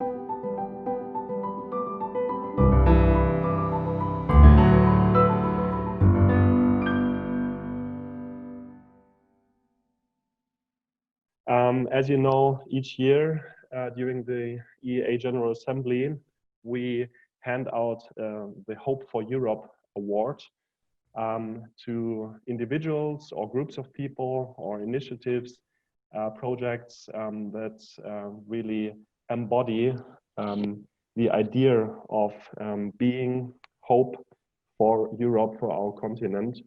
As you know, each year during the EEA General Assembly, we hand out the Hope for Europe Award to individuals or groups of people or initiatives, projects that really embody the idea of being hope for Europe, for our continent.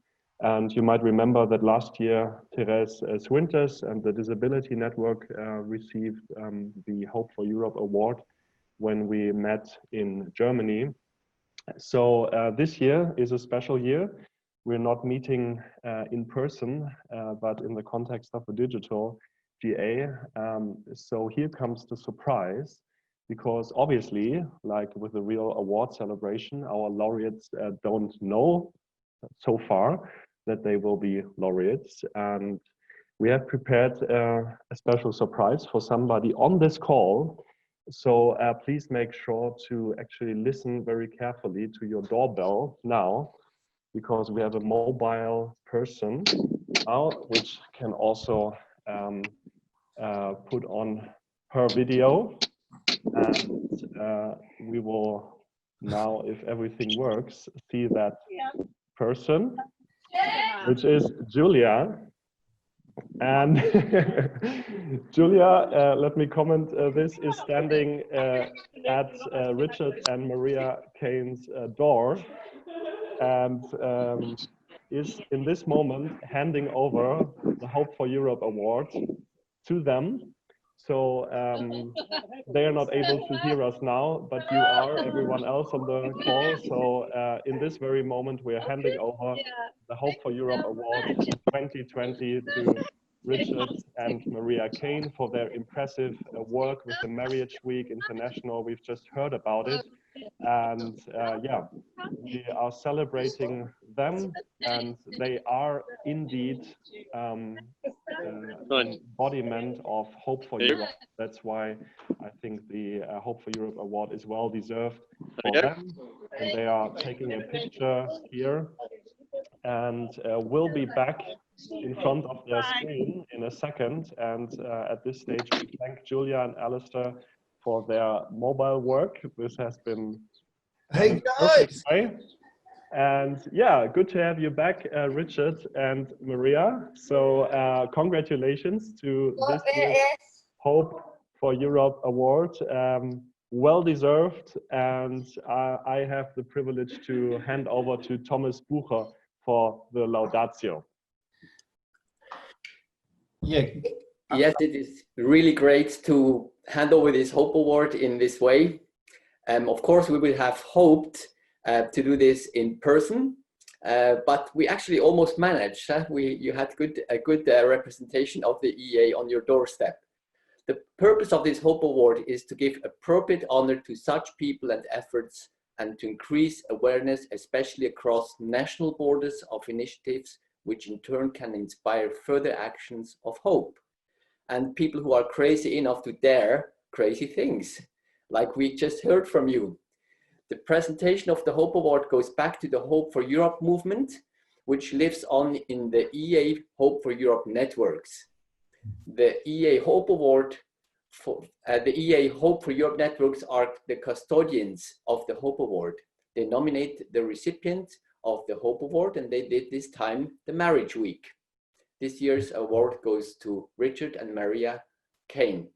And you might remember that last year, Therese Swinters and the Disability Network received the Hope for Europe Award when we met in Germany. So this year is a special year. We're not meeting in person, but in the context of a digital GA. So here comes the surprise, because obviously, like with the real award celebration, our laureates don't know so far that they will be laureates. And we have prepared a special surprise for somebody on this call. So please make sure to actually listen very carefully to your doorbell now, because we have a mobile person now, which can also put on her video. And we will now, if everything works, see that person, which is Julia. And Julia, let me comment, this is standing at Richard and Maria Kane's door, and is in this moment handing over the Hope for Europe Award to them. So they are not able to hear us now, but you are, everyone else on the call. So in this very moment, we are handing over the Hope for Europe Award 2020 to Richard and Maria Kane for their impressive work with the Marriage Week International. We've just heard about it. And yeah, we are celebrating them, and they are indeed an embodiment of Hope for Europe. That's why I think the Hope for Europe Award is well deserved for them. And they are taking a picture here, and we'll be back in front of their screen in a second. And at this stage, we thank Julia and Alistair for their mobile work. This has been hey guys, and yeah, good to have you back, Richard and Maria. So congratulations to this year's Hope for Europe Award. Well deserved, and I have the privilege to hand over to Thomas Bucher for the laudatio. Yeah. Yes, it is really great to hand over this Hope Award in this way. Of course, we would have hoped to do this in person, but we actually almost managed. You had a good representation of the EEA on your doorstep. The purpose of this Hope Award is to give appropriate honor to such people and efforts, and to increase awareness, especially across national borders, of initiatives which in turn can inspire further actions of hope. And people who are crazy enough to dare crazy things, like we just heard from you. The presentation of the Hope Award goes back to the Hope for Europe movement, which lives on in the EEA Hope for Europe networks. The EEA Hope Award, the EEA Hope for Europe networks are the custodians of the Hope Award. They nominate the recipient of the Hope Award, and they did this time the Marriage Week. This year's award goes to Richard and Maria Kane.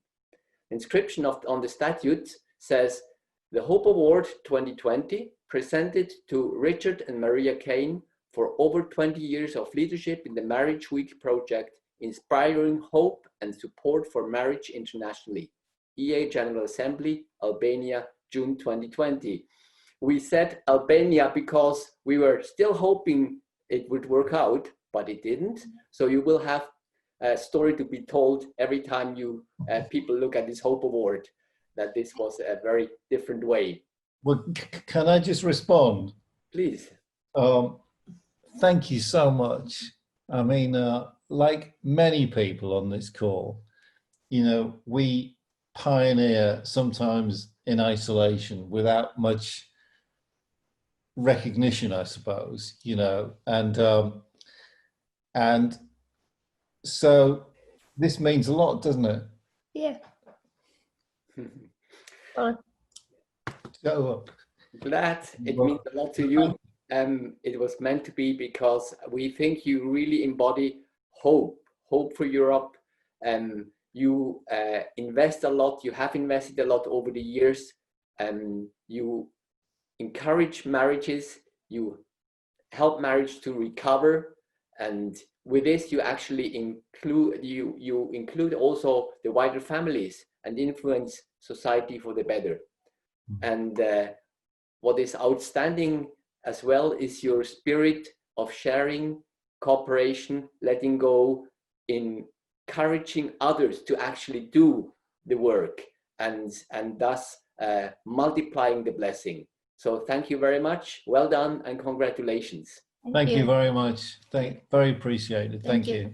The inscription on the statute says, the Hope Award 2020 presented to Richard and Maria Kane for over 20 years of leadership in the Marriage Week project, inspiring hope and support for marriage internationally. EEA General Assembly, Albania, June 2020. We said Albania because we were still hoping it would work out, but it didn't. So you will have a story to be told every time you people look at this Hope Award, that this was a very different way. Well, can I just respond? Please. Thank you so much. I mean, like many people on this call, you know, we pioneer sometimes in isolation without much recognition, I suppose, you know, and so this means a lot, doesn't it? Yeah. So Glad it means a lot to you. It was meant to be, because we think you really embody hope for Europe. You invest a lot, you have invested a lot over the years, and you encourage marriages, you help marriage to recover, and with this you actually include also the wider families and influence society for the better. And what is outstanding as well is your spirit of sharing, cooperation, letting go, encouraging others to actually do the work, and thus multiplying the blessing. So thank you very much. Well done and congratulations. thank you very much. Very appreciated. Thank you. you.